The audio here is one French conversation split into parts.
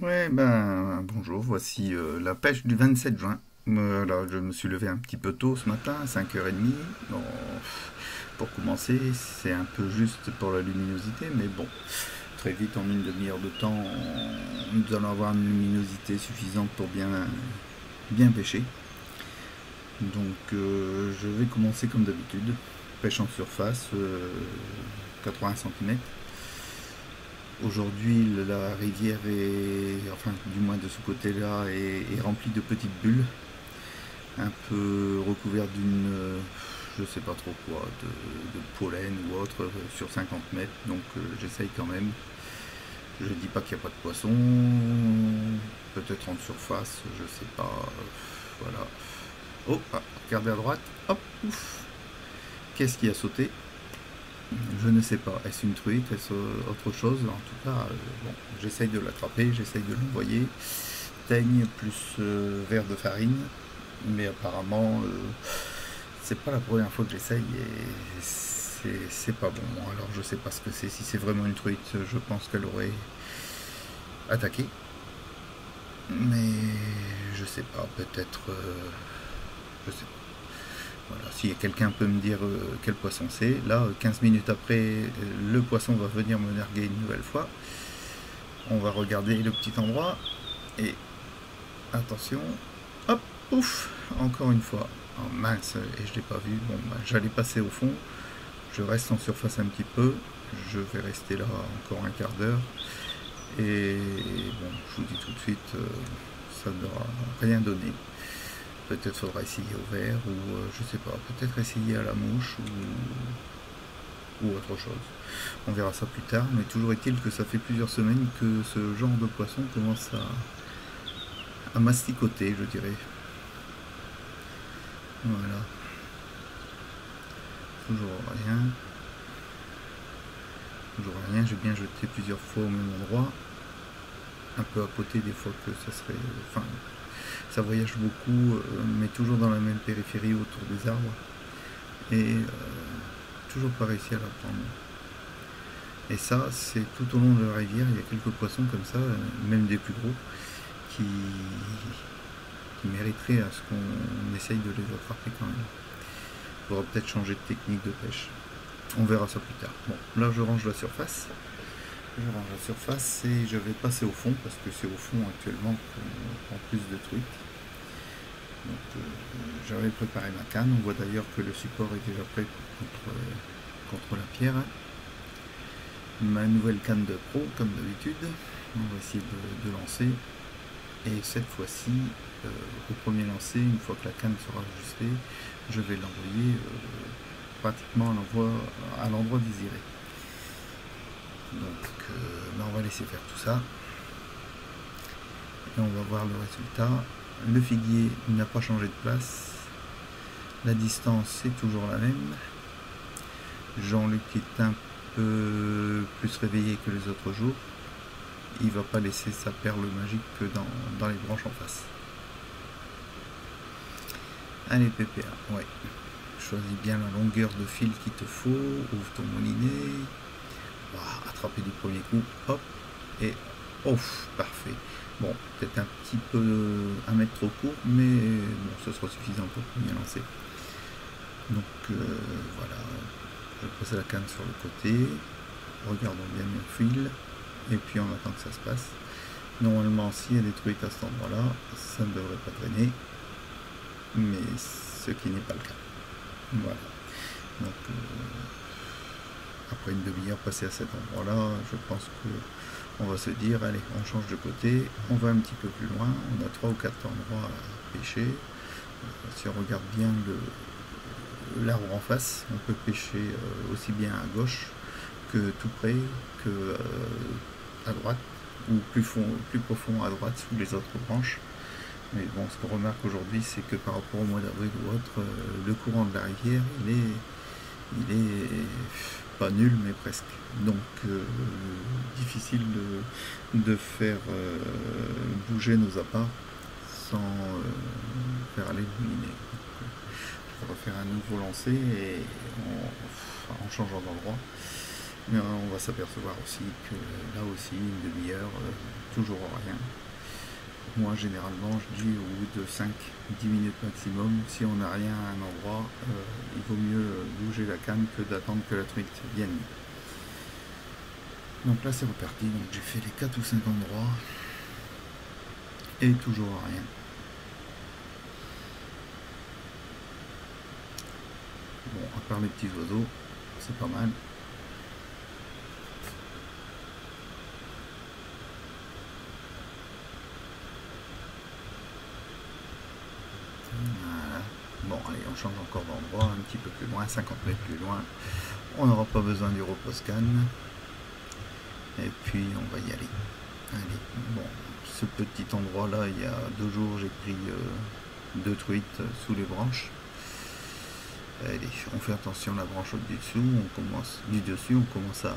Ouais, ben bonjour, voici la pêche du 27 juin. Voilà, je me suis levé un petit peu tôt ce matin, à 5h30. Bon, pour commencer, c'est un peu juste pour la luminosité, mais bon, très vite, en une demi-heure de temps, nous allons avoir une luminosité suffisante pour bien pêcher. Donc, je vais commencer comme d'habitude, pêche en surface, 80 cm. Aujourd'hui, la rivière est, enfin, du moins de ce côté-là, est remplie de petites bulles, un peu recouvertes d'une, je sais pas trop quoi, de pollen ou autre, sur 50 mètres. Donc, j'essaye quand même. Je dis pas qu'il n'y a pas de poisson, peut-être en surface, je sais pas. Voilà. Oh, ah, regardez à droite. Hop, ouf. Qu'est-ce qui a sauté? Je ne sais pas. Est-ce une truite? Est-ce autre chose? En tout cas, bon, j'essaye de l'attraper, j'essaye de l'envoyer. Teigne plus verre de farine. Mais apparemment, c'est pas la première fois que j'essaye et c'est pas bon. Alors je sais pas ce que c'est. Si c'est vraiment une truite, je pense qu'elle aurait attaqué. Mais je sais pas, peut-être. Je sais pas. Voilà, si quelqu'un peut me dire quel poisson c'est, là, 15 minutes après, le poisson va venir me narguer une nouvelle fois. On va regarder le petit endroit et attention, hop, ouf, encore une fois. Oh, mince, et je l'ai pas vu. Bon, bah, j'allais passer au fond. Je reste en surface un petit peu. Je vais rester là encore un quart d'heure. Et bon, je vous dis tout de suite, ça ne devra rien donner. Peut-être faudra essayer au verre ou je sais pas, peut-être essayer à la mouche ou autre chose. On verra ça plus tard, mais toujours est-il que ça fait plusieurs semaines que ce genre de poisson commence à masticoter, je dirais. Voilà, toujours rien, toujours rien. J'ai bien jeté plusieurs fois au même endroit, un peu à côté des fois que ça serait. Enfin, ça voyage beaucoup, mais toujours dans la même périphérie autour des arbres. Et toujours pas réussi à la prendre. Et ça, c'est tout au long de la rivière, il y a quelques poissons comme ça, même des plus gros, qui, qui mériteraient à ce qu'on essaye de les attraper quand même. Il faudra peut-être changer de technique de pêche. On verra ça plus tard. Bon, là je range la surface. Je range la surface et je vais passer au fond parce que c'est au fond actuellement qu'on prend plus de truites. Donc j'avais préparé ma canne. On voit d'ailleurs que le support est déjà prêt contre la pierre. Ma nouvelle canne de pro, comme d'habitude. On va essayer de lancer. Et cette fois-ci, au premier lancer, une fois que la canne sera ajustée, je vais l'envoyer pratiquement à l'endroit désiré. Donc on va laisser faire tout ça. Et on va voir le résultat. Le figuier n'a pas changé de place. La distance est toujours la même. Jean-Luc est un peu plus réveillé que les autres jours. Il ne va pas laisser sa perle magique que dans les branches en face. Allez PPA, ouais. Choisis bien la longueur de fil qu'il te faut. Ouvre ton moulinet. Attraper du premier coup. Hop. Et ouf, parfait. Bon, peut-être un petit peu 1 mètre trop court, mais bon, ce sera suffisant pour bien lancer. Donc voilà, je pose la canne sur le côté, regardons bien mon fil, et puis on attend que ça se passe. Normalement, s'il y a des truites à cet endroit-là, ça ne devrait pas traîner, mais ce qui n'est pas le cas. Voilà. Donc après une demi-heure passée à cet endroit-là, je pense qu'on va se dire, allez, on change de côté, on va un petit peu plus loin, on a 3 ou 4 endroits à pêcher. Si on regarde bien l'arbre en face, on peut pêcher aussi bien à gauche que tout près, que à droite, ou plus profond à droite sous les autres branches. Mais bon, ce qu'on remarque aujourd'hui, c'est que par rapport au mois d'avril ou autre, le courant de la rivière, il est pas nul, mais presque. Donc, difficile de faire bouger nos appâts sans faire aller le moulinet. On va faire un nouveau lancer et en changeant d'endroit. Mais on va s'apercevoir aussi que là aussi, une demi-heure, toujours rien. Moi, généralement, je dis au bout de 5-10 minutes maximum, si on n'a rien à un endroit, il vaut mieux bouger la canne que d'attendre que la truite vienne. Donc là, c'est reparti. Donc j'ai fait les 4 ou 5 endroits et toujours rien. Bon, à part les petits oiseaux, c'est pas mal. Voilà. Bon, allez, on change encore d'endroit, un petit peu plus loin, 50 mètres plus loin. On n'aura pas besoin du repose-scan. Et puis, on va y aller. Allez, bon, ce petit endroit-là, il y a 2 jours, j'ai pris 2 truites sous les branches. Allez, on fait attention à la branche au-dessus, on commence à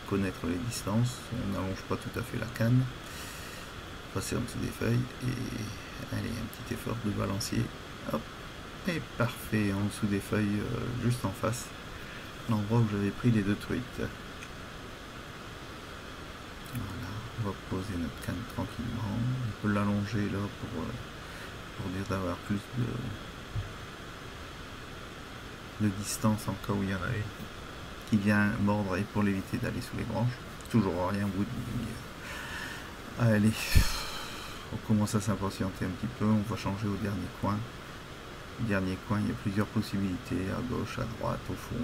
connaître les distances, on n'allonge pas tout à fait la canne, passer en dessous des feuilles, et allez, un petit effort de balancier, hop, et parfait, en dessous des feuilles, juste en face, l'endroit où j'avais pris les 2 truites. Voilà, on va poser notre canne tranquillement, on peut l'allonger là pour dire d'avoir plus de distance en cas où il y en a une qui vient mordre et pour l'éviter d'aller sous les branches. Toujours rien au bout d'une demi-heure. Allez, on commence à s'impatienter un petit peu, on va changer au dernier coin. Au dernier coin, il y a plusieurs possibilités, à gauche, à droite, au fond,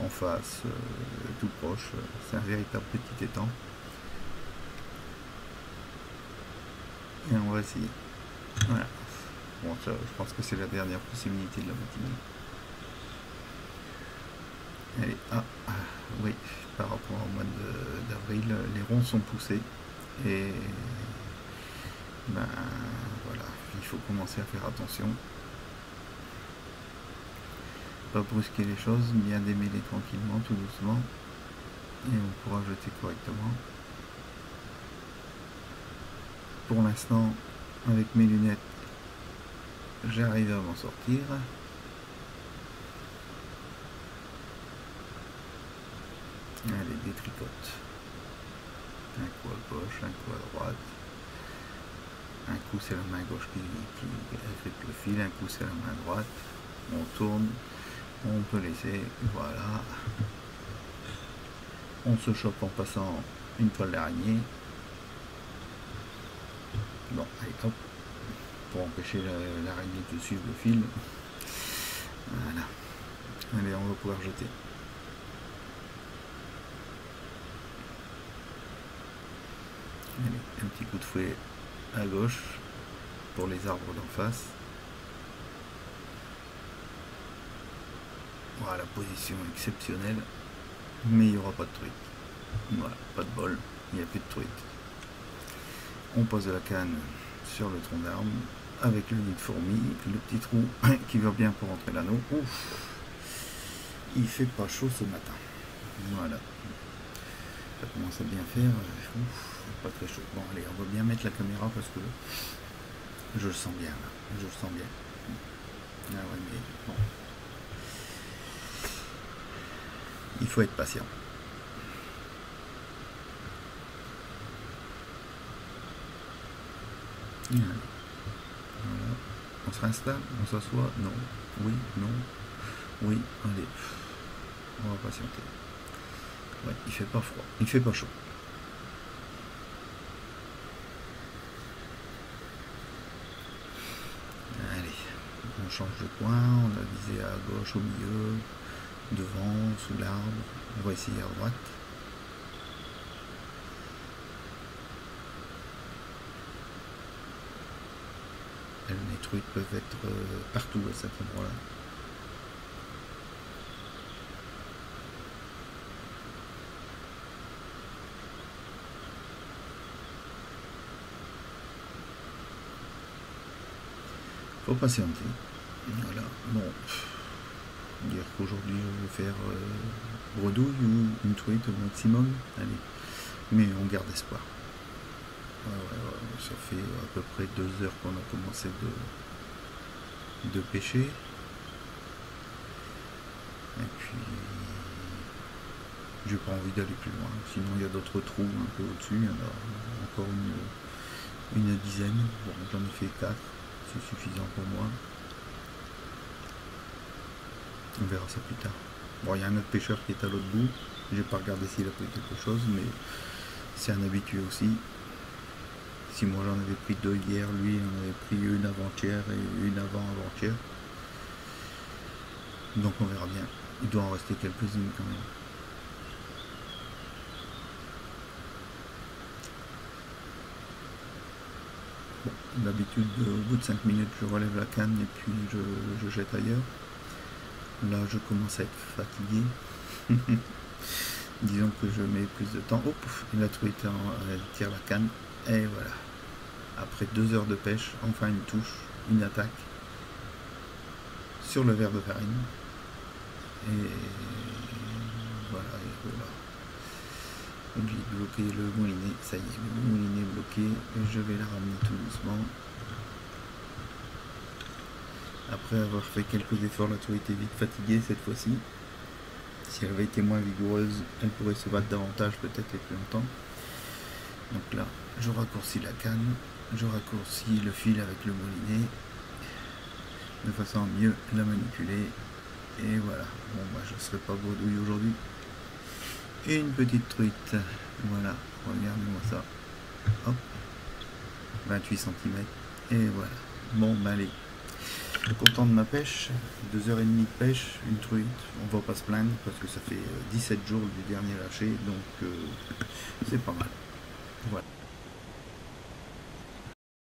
en face, tout proche. C'est un véritable petit étang. Et on va essayer. Voilà. Bon, ça, je pense que c'est la dernière possibilité de la matinée. Allez, oui, par rapport au mois d'avril, les ronds sont poussés et ben voilà, il faut commencer à faire attention, pas brusquer les choses, bien démêler tranquillement, tout doucement, et on pourra jeter correctement. Pour l'instant, avec mes lunettes, j'arrive à m'en sortir. Allez, des tricotes. Un coup à gauche, un coup à droite. Un coup c'est la main gauche qui affecte le fil, un coup c'est la main droite. On tourne, on peut laisser, voilà. On se chope en passant une toile d'araignée. Bon, allez hop, pour empêcher l'araignée de suivre le fil. Voilà. Allez, on va pouvoir jeter. Allez, un petit coup de fouet à gauche pour les arbres d'en face. Voilà, position exceptionnelle, mais il n'y aura pas de truite. Voilà, pas de bol, il n'y a plus de truite. On pose la canne sur le tronc d'arbre avec le nid de fourmi, le petit trou qui va bien pour entrer l'anneau. Il fait pas chaud ce matin. Voilà. Ça commence à bien faire. Pas très chaud. Bon, allez, on va bien mettre la caméra parce que je le sens bien là. Je le sens bien. Ah ouais, mais bon. Il faut être patient. Voilà. On se réinstalle, on s'assoit, non, oui, non, oui, allez, on va patienter. Ouais, il fait pas froid, il fait pas chaud. Allez, on change de coin, on a visé à gauche, au milieu, devant, sous l'arbre, on va essayer à droite. Les truites peuvent être partout à cet endroit-là. Faut patienter. Voilà. Bon, dire qu'aujourd'hui je vais faire bredouille ou une truite au maximum. Allez, mais on garde espoir. Ouais, ça fait à peu près 2 heures qu'on a commencé de pêcher. Et puis j'ai pas envie d'aller plus loin. Sinon il y a d'autres trous un peu au-dessus, il y en a encore une dizaine. Bon, j'en ai fait 4, c'est suffisant pour moi. On verra ça plus tard. Bon, il y a un autre pêcheur qui est à l'autre bout. J'ai pas regardé s'il a pris quelque chose, mais c'est un habitué aussi. Si moi j'en avais pris 2 hier, lui il en avait pris une avant-hier et une avant-avant-hier. Donc on verra bien. Il doit en rester quelques-unes quand même. Bon, d'habitude, au bout de 5 minutes, je relève la canne et puis je jette ailleurs. Là, je commence à être fatigué. Disons que je mets plus de temps. Hop, la truite, elle tire la canne. Et voilà. Après 2 heures de pêche, enfin une touche, une attaque sur le verre de farine. Et voilà, Oublié de bloquer le moulinet. Ça y est, le moulinet est bloqué. Et je vais la ramener tout doucement. Après avoir fait quelques efforts, la truite est vite fatiguée cette fois-ci. Si elle avait été moins vigoureuse, elle pourrait se battre davantage, peut-être et plus longtemps. Donc là, je raccourcis la canne, je raccourcis le fil avec le moulinet, de façon à mieux la manipuler. Et voilà, bon bah je ne serai pas bredouille aujourd'hui. Et une petite truite, voilà, regardez-moi ça. Hop, 28 cm. Et voilà, bon bah allez. Content de ma pêche, 2h30 de pêche, une truite, on va pas se plaindre parce que ça fait 17 jours du dernier lâcher, donc c'est pas mal. Voilà.